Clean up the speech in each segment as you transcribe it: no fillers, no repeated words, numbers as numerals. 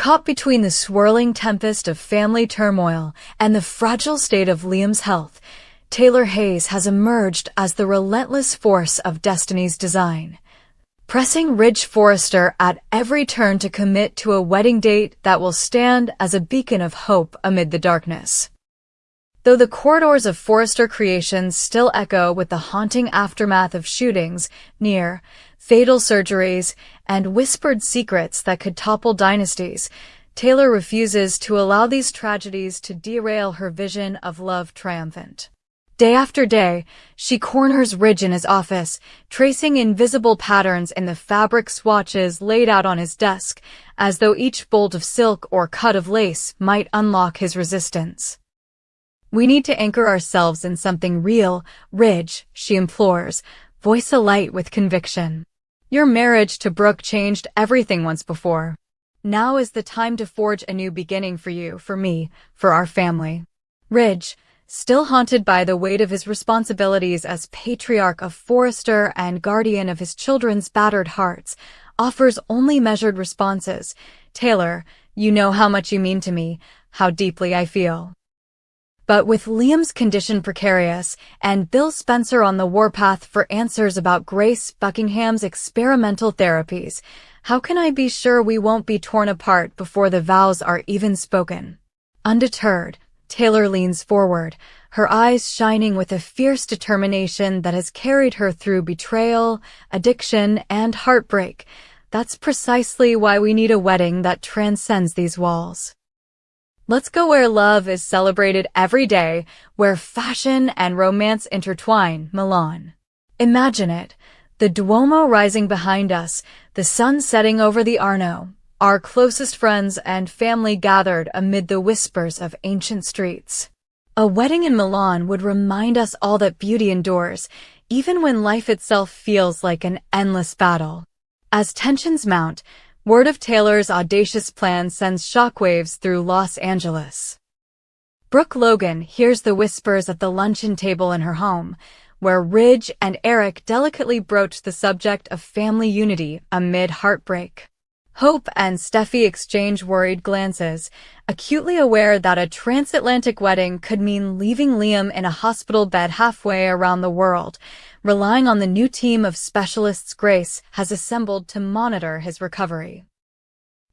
Caught between the swirling tempest of family turmoil and the fragile state of Liam's health, Taylor Hayes has emerged as the relentless force of destiny's design, pressing Ridge Forrester at every turn to commit to a wedding date that will stand as a beacon of hope amid the darkness. Though the corridors of Forrester Creations still echo with the haunting aftermath of shootings, near, fatal surgeries, and whispered secrets that could topple dynasties, Taylor refuses to allow these tragedies to derail her vision of love triumphant. Day after day, she corners Ridge in his office, tracing invisible patterns in the fabric swatches laid out on his desk, as though each bolt of silk or cut of lace might unlock his resistance. "We need to anchor ourselves in something real, Ridge," she implores, voice alight with conviction. "Your marriage to Brooke changed everything once before. Now is the time to forge a new beginning for you, for me, for our family." Ridge, still haunted by the weight of his responsibilities as patriarch of Forrester and guardian of his children's battered hearts, offers only measured responses. "Taylor, you know how much you mean to me, how deeply I feel." But with Liam's condition precarious and Bill Spencer on the warpath for answers about Grace Buckingham's experimental therapies, how can I be sure we won't be torn apart before the vows are even spoken? Undeterred, Taylor leans forward, her eyes shining with a fierce determination that has carried her through betrayal, addiction, and heartbreak. That's precisely why we need a wedding that transcends these walls. Let's go where love is celebrated every day, where fashion and romance intertwine, Milan. Imagine it, the Duomo rising behind us, the sun setting over the Arno, our closest friends and family gathered amid the whispers of ancient streets. A wedding in Milan would remind us all that beauty endures, even when life itself feels like an endless battle. As tensions mount, word of Taylor's audacious plan sends shockwaves through Los Angeles. Brooke Logan hears the whispers at the luncheon table in her home, where Ridge and Eric delicately broach the subject of family unity amid heartbreak. Hope and Steffi exchange worried glances, acutely aware that a transatlantic wedding could mean leaving Liam in a hospital bed halfway around the world, relying on the new team of specialists Grace has assembled to monitor his recovery.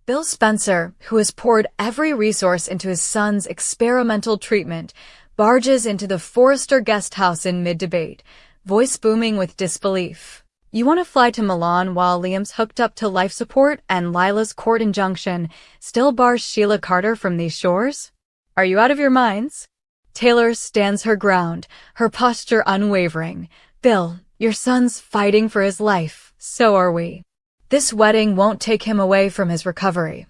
Bill Spencer, who has poured every resource into his son's experimental treatment, barges into the Forrester guest house in mid-debate, voice booming with disbelief. "You want to fly to Milan while Liam's hooked up to life support and Lila's court injunction still bars Sheila Carter from these shores? Are you out of your minds?" Taylor stands her ground, her posture unwavering. "Bill, your son's fighting for his life, so are we. This wedding won't take him away from his recovery.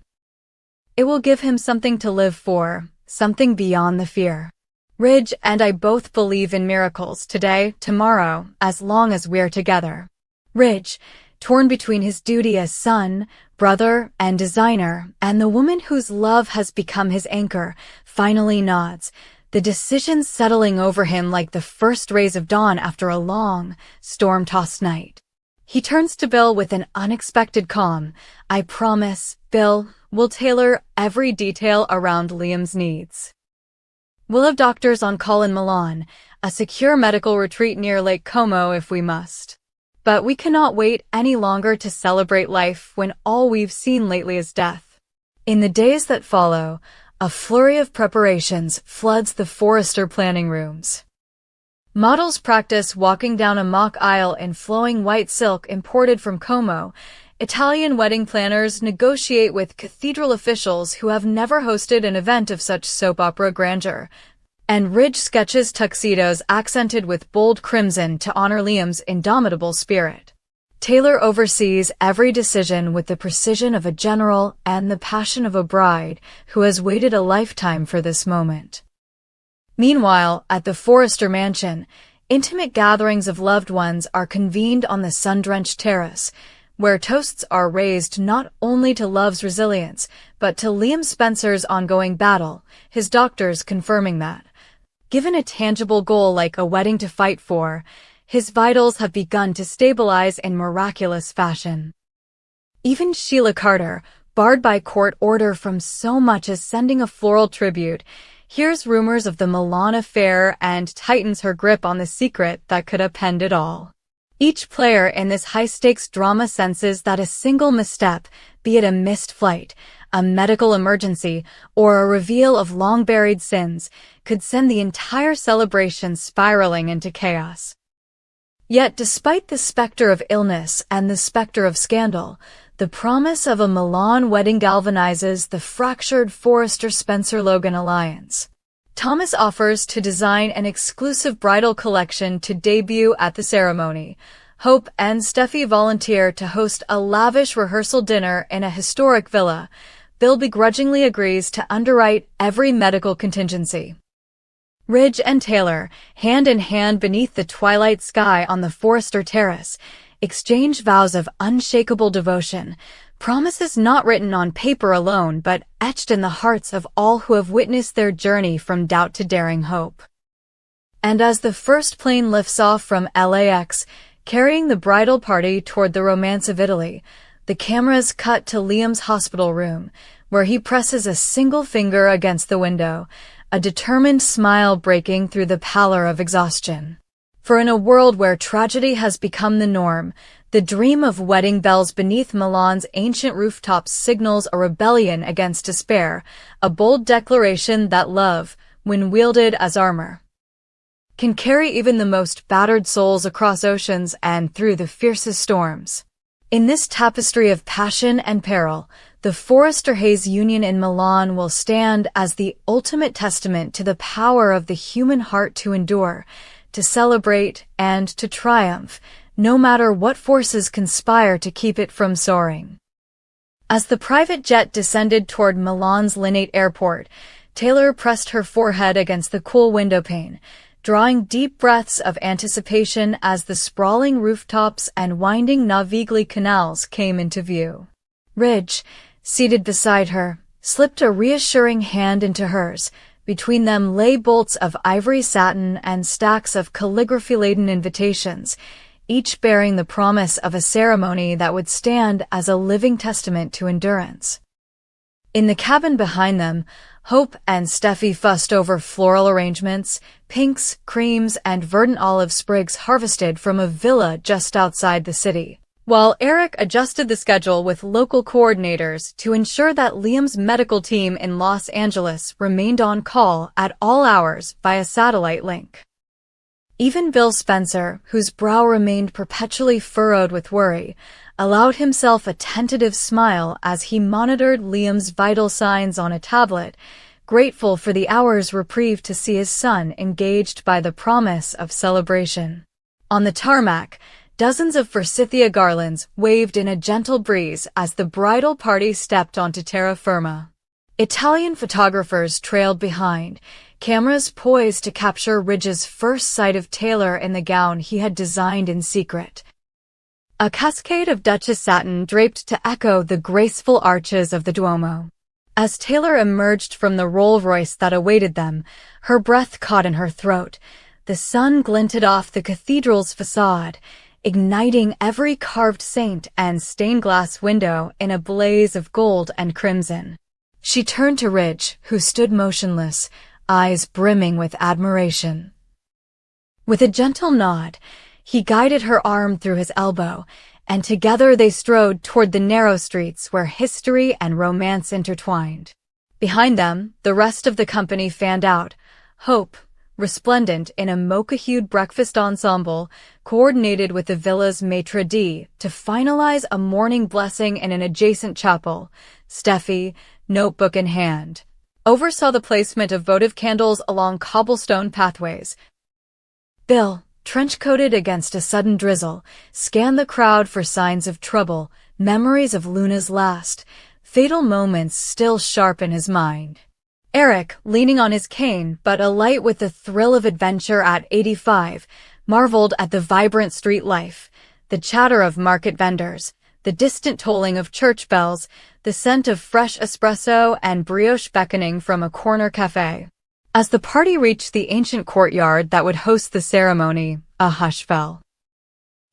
It will give him something to live for, something beyond the fear. Ridge and I both believe in miracles today, tomorrow, as long as we're together." Ridge, torn between his duty as son, brother, and designer, and the woman whose love has become his anchor, finally nods, the decision settling over him like the first rays of dawn after a long, storm-tossed night. He turns to Bill with an unexpected calm. "I promise, Bill, we'll tailor every detail around Liam's needs. We'll have doctors on call in Milan, a secure medical retreat near Lake Como if we must. But we cannot wait any longer to celebrate life when all we've seen lately is death." In the days that follow, a flurry of preparations floods the Forrester planning rooms. Models practice walking down a mock aisle in flowing white silk imported from Como. Italian wedding planners negotiate with cathedral officials who have never hosted an event of such soap opera grandeur. And Ridge sketches tuxedos accented with bold crimson to honor Liam's indomitable spirit. Taylor oversees every decision with the precision of a general and the passion of a bride who has waited a lifetime for this moment. Meanwhile, at the Forrester mansion, intimate gatherings of loved ones are convened on the sun-drenched terrace, where toasts are raised not only to love's resilience, but to Liam Spencer's ongoing battle, his doctors confirming that, given a tangible goal like a wedding to fight for, his vitals have begun to stabilize in miraculous fashion. Even Sheila Carter, barred by court order from so much as sending a floral tribute, hears rumors of the Milan affair and tightens her grip on the secret that could upend it all. Each player in this high-stakes drama senses that a single misstep, be it a missed flight, a medical emergency, or a reveal of long-buried sins, could send the entire celebration spiraling into chaos. Yet despite the specter of illness and the specter of scandal, the promise of a Milan wedding galvanizes the fractured Forrester-Spencer-Logan alliance. Thomas offers to design an exclusive bridal collection to debut at the ceremony. Hope and Steffi volunteer to host a lavish rehearsal dinner in a historic villa. Bill begrudgingly agrees to underwrite every medical contingency. Ridge and Taylor, hand in hand beneath the twilight sky on the Forrester terrace, exchange vows of unshakable devotion, promises not written on paper alone but etched in the hearts of all who have witnessed their journey from doubt to daring hope. And as the first plane lifts off from LAX, carrying the bridal party toward the romance of Italy, the cameras cut to Liam's hospital room, where he presses a single finger against the window, a determined smile breaking through the pallor of exhaustion. For in a world where tragedy has become the norm, the dream of wedding bells beneath Milan's ancient rooftops signals a rebellion against despair, a bold declaration that love, when wielded as armor, can carry even the most battered souls across oceans and through the fiercest storms. In this tapestry of passion and peril, the Forrester-Hayes union in Milan will stand as the ultimate testament to the power of the human heart to endure, to celebrate, and to triumph, no matter what forces conspire to keep it from soaring. As the private jet descended toward Milan's Linate airport, Taylor pressed her forehead against the cool windowpane, drawing deep breaths of anticipation as the sprawling rooftops and winding Navigli canals came into view. Ridge, seated beside her, slipped a reassuring hand into hers. Between them lay bolts of ivory satin and stacks of calligraphy-laden invitations, each bearing the promise of a ceremony that would stand as a living testament to endurance. In the cabin behind them, Hope and Steffi fussed over floral arrangements, pinks, creams, and verdant olive sprigs harvested from a villa just outside the city, while Eric adjusted the schedule with local coordinators to ensure that Liam's medical team in Los Angeles remained on call at all hours via satellite link. Even Bill Spencer, whose brow remained perpetually furrowed with worry, allowed himself a tentative smile as he monitored Liam's vital signs on a tablet, grateful for the hour's reprieve to see his son engaged by the promise of celebration. On the tarmac, dozens of forsythia garlands waved in a gentle breeze as the bridal party stepped onto terra firma. Italian photographers trailed behind, cameras poised to capture Ridge's first sight of Taylor in the gown he had designed in secret. A cascade of Duchess satin draped to echo the graceful arches of the Duomo. As Taylor emerged from the Rolls-Royce that awaited them, her breath caught in her throat. The sun glinted off the cathedral's facade, igniting every carved saint and stained-glass window in a blaze of gold and crimson. She turned to Ridge, who stood motionless, eyes brimming with admiration. With a gentle nod, he guided her arm through his elbow, and together they strode toward the narrow streets where history and romance intertwined. Behind them, the rest of the company fanned out, Hope, resplendent in a mocha-hued breakfast ensemble, coordinated with the villa's maitre d' to finalize a morning blessing in an adjacent chapel. Steffi, notebook in hand, oversaw the placement of votive candles along cobblestone pathways. Bill, trench-coated against a sudden drizzle, scanned the crowd for signs of trouble, memories of Luna's last, fatal moments still sharp in his mind. Eric, leaning on his cane but alight with the thrill of adventure at 85, marveled at the vibrant street life, the chatter of market vendors, the distant tolling of church bells, the scent of fresh espresso and brioche beckoning from a corner cafe. As the party reached the ancient courtyard that would host the ceremony, a hush fell.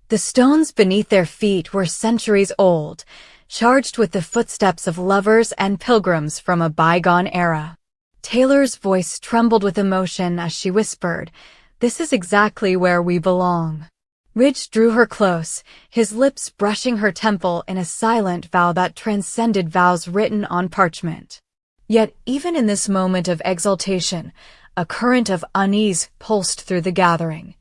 The stones beneath their feet were centuries old, charged with the footsteps of lovers and pilgrims from a bygone era. Taylor's voice trembled with emotion as she whispered, "This is exactly where we belong." Ridge drew her close, his lips brushing her temple in a silent vow that transcended vows written on parchment. Yet even in this moment of exaltation, a current of unease pulsed through the gathering.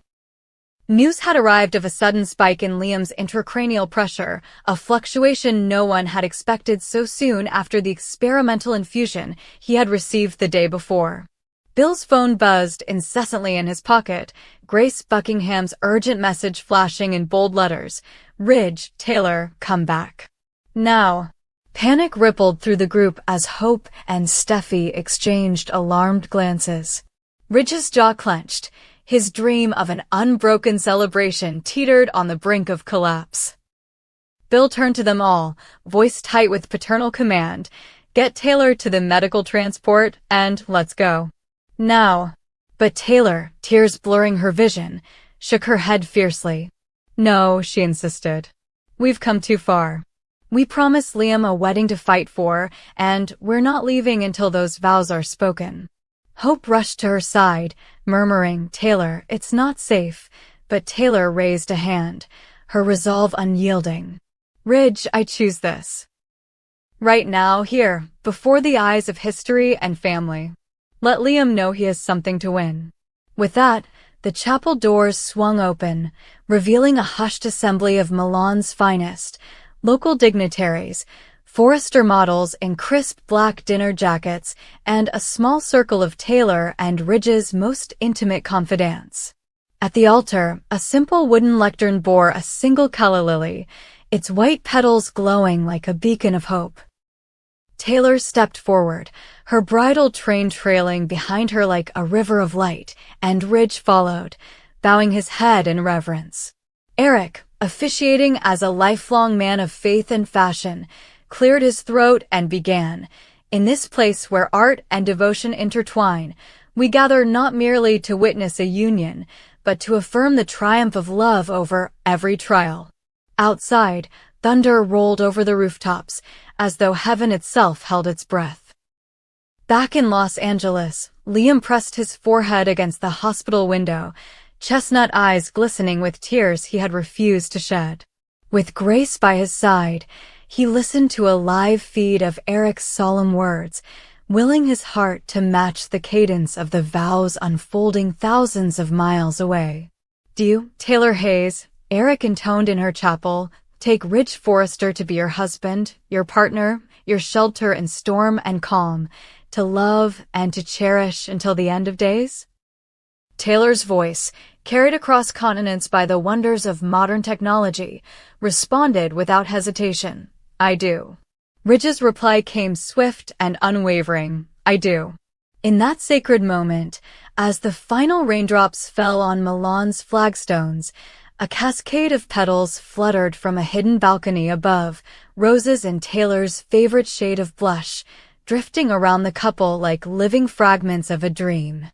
News had arrived of a sudden spike in Liam's intracranial pressure, a fluctuation no one had expected so soon after the experimental infusion he had received the day before. Bill's phone buzzed incessantly in his pocket, Grace Buckingham's urgent message flashing in bold letters, "Ridge, Taylor, come back. Now." Panic rippled through the group as Hope and Steffi exchanged alarmed glances. Ridge's jaw clenched. His dream of an unbroken celebration teetered on the brink of collapse. Bill turned to them all, voice tight with paternal command, "Get Taylor to the medical transport, and let's go. Now." But Taylor, tears blurring her vision, shook her head fiercely. "No," she insisted. "We've come too far. We promised Liam a wedding to fight for, and we're not leaving until those vows are spoken." Hope rushed to her side, murmuring, "Taylor, it's not safe," but Taylor raised a hand, her resolve unyielding. "Ridge, I choose this. Right now, here, before the eyes of history and family. Let Liam know he has something to win." With that, the chapel doors swung open, revealing a hushed assembly of Milan's finest, local dignitaries, Forrester models in crisp black dinner jackets, and a small circle of Taylor and Ridge's most intimate confidants. At the altar, a simple wooden lectern bore a single calla lily, its white petals glowing like a beacon of hope. Taylor stepped forward, her bridal train trailing behind her like a river of light, and Ridge followed, bowing his head in reverence. Eric, officiating as a lifelong man of faith and fashion, cleared his throat and began, "In this place where art and devotion intertwine, we gather not merely to witness a union, but to affirm the triumph of love over every trial." Outside, thunder rolled over the rooftops, as though heaven itself held its breath. Back in Los Angeles, Liam pressed his forehead against the hospital window, chestnut eyes glistening with tears he had refused to shed. With Grace by his side, he listened to a live feed of Eric's solemn words, willing his heart to match the cadence of the vows unfolding thousands of miles away. "Do you, Taylor Hayes," Eric intoned in her chapel, "take Ridge Forrester to be your husband, your partner, your shelter in storm and calm, to love and to cherish until the end of days?" Taylor's voice, carried across continents by the wonders of modern technology, responded without hesitation, "I do." Ridge's reply came swift and unwavering, "I do." In that sacred moment, as the final raindrops fell on Milan's flagstones, a cascade of petals fluttered from a hidden balcony above, roses in Taylor's favorite shade of blush, drifting around the couple like living fragments of a dream.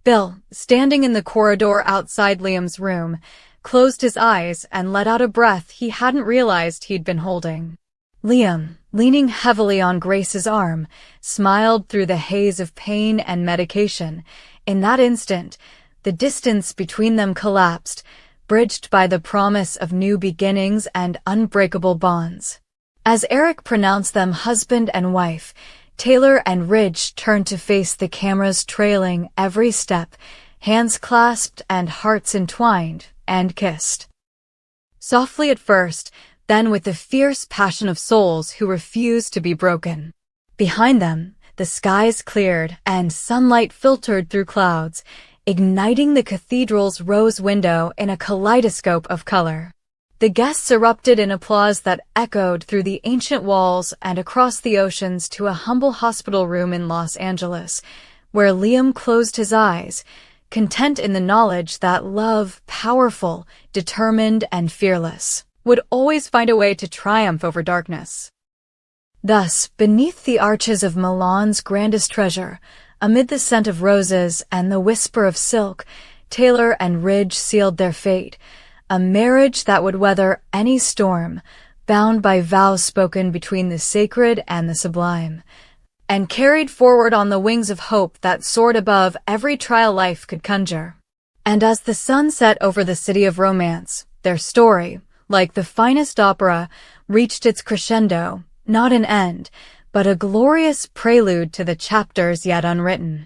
Bill, standing in the corridor outside Liam's room, closed his eyes and let out a breath he hadn't realized he'd been holding. Liam, leaning heavily on Grace's arm, smiled through the haze of pain and medication. In that instant, the distance between them collapsed, bridged by the promise of new beginnings and unbreakable bonds. As Eric pronounced them husband and wife, Taylor and Ridge turned to face the cameras trailing every step, hands clasped and hearts entwined, and kissed. Softly at first, then with the fierce passion of souls who refuse to be broken. Behind them, the skies cleared and sunlight filtered through clouds, igniting the cathedral's rose window in a kaleidoscope of color. The guests erupted in applause that echoed through the ancient walls and across the oceans to a humble hospital room in Los Angeles, where Liam closed his eyes, content in the knowledge that love, powerful, determined, and fearless, would always find a way to triumph over darkness. Thus, beneath the arches of Milan's grandest treasure, amid the scent of roses and the whisper of silk, Taylor and Ridge sealed their fate, a marriage that would weather any storm, bound by vows spoken between the sacred and the sublime, and carried forward on the wings of hope that soared above every trial life could conjure. And as the sun set over the city of romance, their story, like the finest opera, reached its crescendo, not an end, but a glorious prelude to the chapters yet unwritten.